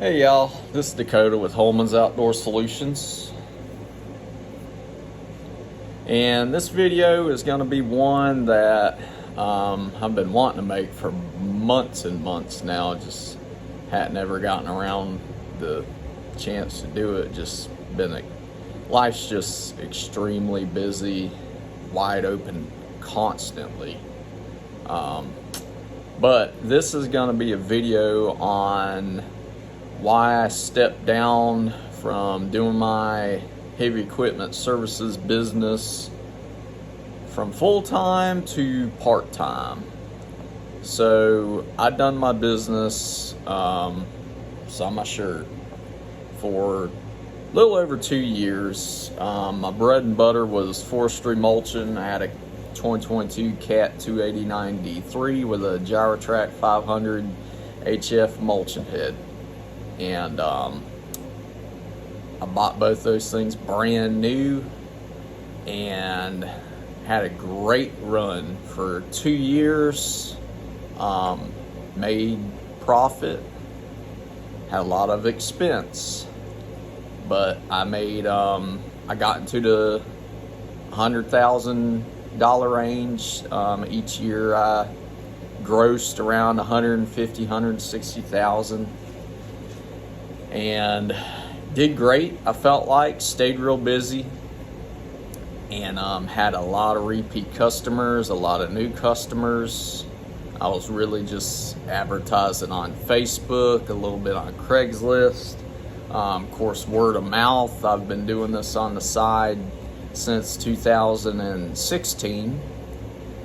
Hey y'all, this is Dakota with Holman's Outdoor Solutions. And this video is going to be one that I've been wanting to make for months and months now. Just hadn't ever gotten around the chance to do it. Life's just extremely busy, wide open constantly. But this is going to be a video on why I stepped down from doing my heavy equipment services business from full-time to part-time. So I'd done my business, saw my shirt, for a little over 2 years. My bread and butter was forestry mulching. I had a 2022 Cat 289D3 with a Gyrotrack 500 HF mulching head. And I bought both those things brand new and had a great run for 2 years. Made profit, had a lot of expense, but I got into the $100,000 range. Each year I grossed around $150,000, $160,000. And did great. I felt like stayed real busy, and had a lot of repeat customers, a lot of new customers. I was really just advertising on Facebook, a little bit on Craigslist, of course word of mouth. I've been doing this on the side since 2016,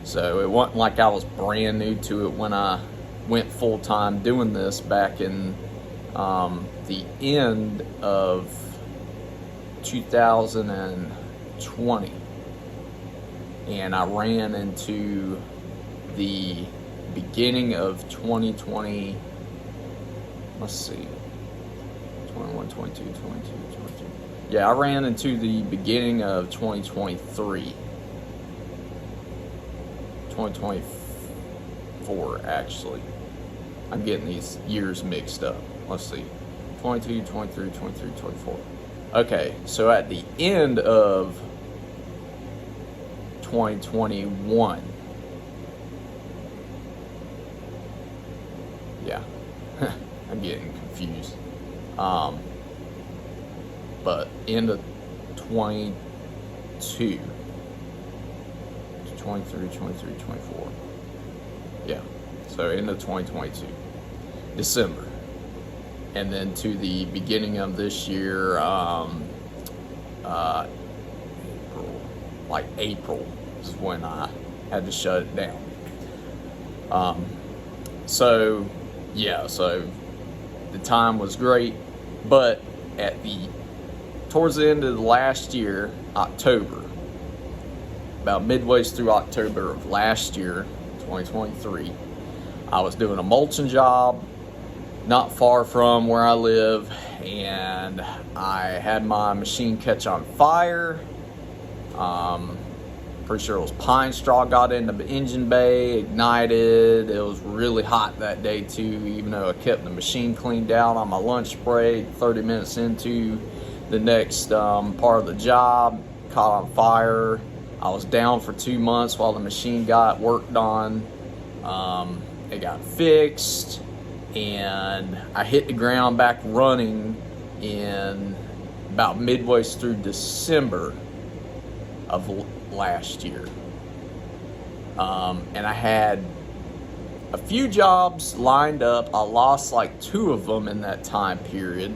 so it wasn't like I was brand new to it when I went full-time doing this back in the end of 2020, and I ran into the beginning of 2020, let's see, 21, 22, 22, 22. Yeah, I ran into the beginning of 2023, 2024 actually. I'm getting these years mixed up. Let's see, 22, 23, 23, 24. Okay, so at the end of 2021, yeah, I'm getting confused. But end of 22, 23, 23, 24. Yeah, so end of 2022, December. And then to the beginning of this year, April is when I had to shut it down. So the time was great, but towards the end of the last year, October, about midway through October of last year, 2023, I was doing a mulching job not far from where I live, and I had my machine catch on fire. Pretty sure it was pine straw got into the engine bay, ignited. It was really hot that day too, even though I kept the machine cleaned out on my lunch break. 30 minutes into the next part of the job, caught on fire. I was down for 2 months while the machine got worked on. It got fixed, and I hit the ground back running in about midway through December of last year. And I had a few jobs lined up. I lost like 2 of them in that time period.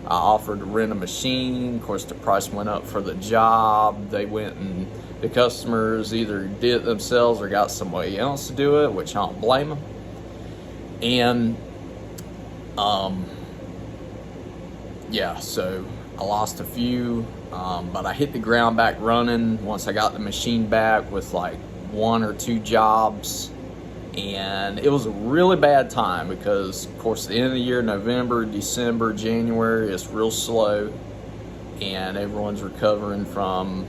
I offered to rent a machine. Of course, the price went up for the job. They went and the customers either did it themselves or got somebody else to do it, which I don't blame them. And so I lost a few, but I hit the ground back running once I got the machine back with like 1 or 2 jobs. And it was a really bad time because, of course, the end of the year, November, December, January, is real slow, and everyone's recovering from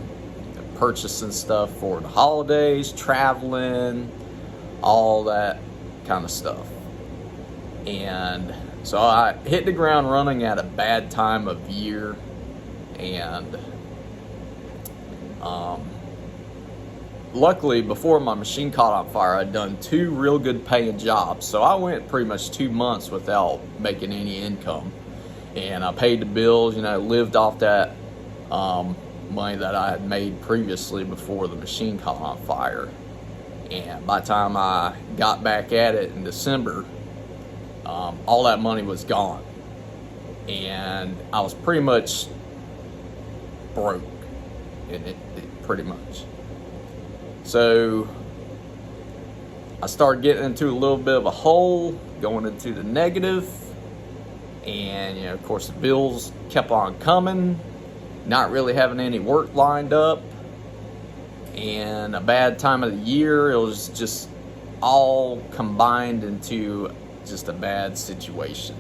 purchasing stuff for the holidays, traveling, all that kind of stuff. And So I hit the ground running at a bad time of year, and luckily before my machine caught on fire, I'd done 2 real good paying jobs. So I went pretty much 2 months without making any income, and I paid the bills, lived off that money that I had made previously before the machine caught on fire. And by the time I got back at it in December, all that money was gone, and I was pretty much broke in it pretty much. So I started getting into a little bit of a hole, going into the negative, and of course the bills kept on coming, not really having any work lined up, and a bad time of the year. It was just all combined into just a bad situation.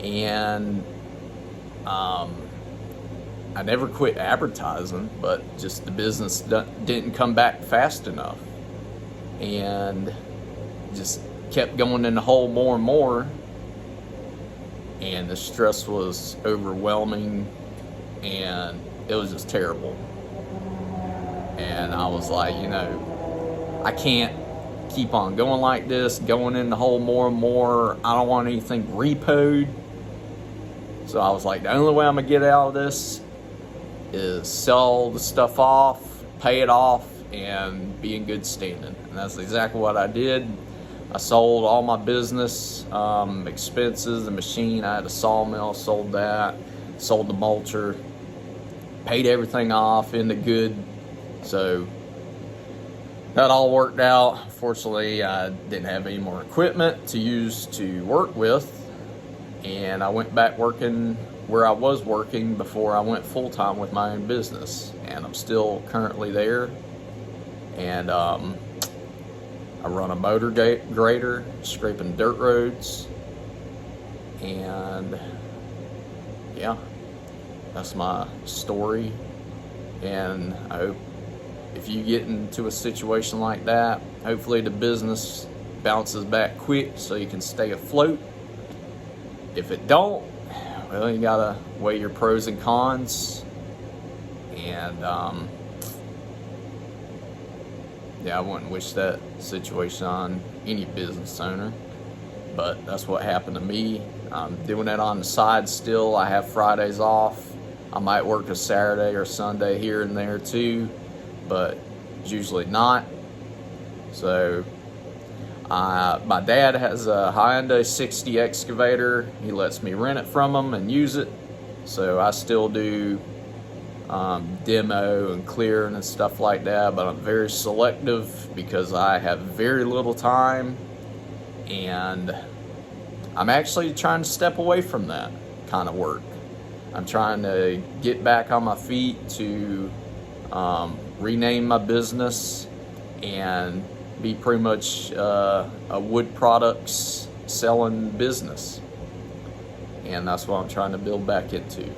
And I never quit advertising, but just the business didn't come back fast enough, and just kept going in the hole more and more, and the stress was overwhelming, and it was just terrible. And I was like, I can't keep on going like this, going in the hole more and more. I don't want anything repoed. So I was like, the only way I'm gonna get out of this is sell the stuff off, pay it off, and be in good standing. And that's exactly what I did. I sold all my business expenses, the machine. I had a sawmill, sold that, sold the mulcher, paid everything off in the good. So that all worked out. Fortunately, I didn't have any more equipment to use to work with, and I went back working where I was working before I went full-time with my own business, and I'm still currently there. And I run a motor grader, scraping dirt roads, and yeah, that's my story. And I hope if you get into a situation like that, hopefully the business bounces back quick so you can stay afloat. If it don't, well, you gotta weigh your pros and cons. And yeah, I wouldn't wish that situation on any business owner, but that's what happened to me. I'm doing it on the side still. I have Fridays off. I might work a Saturday or Sunday here and there too, but it's usually not. So my dad has a Hyundai 60 excavator. He lets me rent it from him and use it. So I still do demo and clearing and stuff like that, but I'm very selective because I have very little time, and I'm actually trying to step away from that kind of work. I'm trying to get back on my feet to rename my business and be pretty much a wood products selling business, and that's what I'm trying to build back into.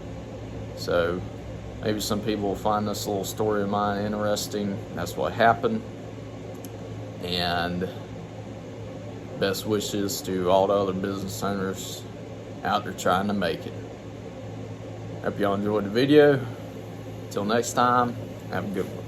So maybe some people will find this little story of mine interesting. That's what happened, and best wishes to all the other business owners out there trying to make it. Hope y'all enjoyed the video. Till next time, have a good one.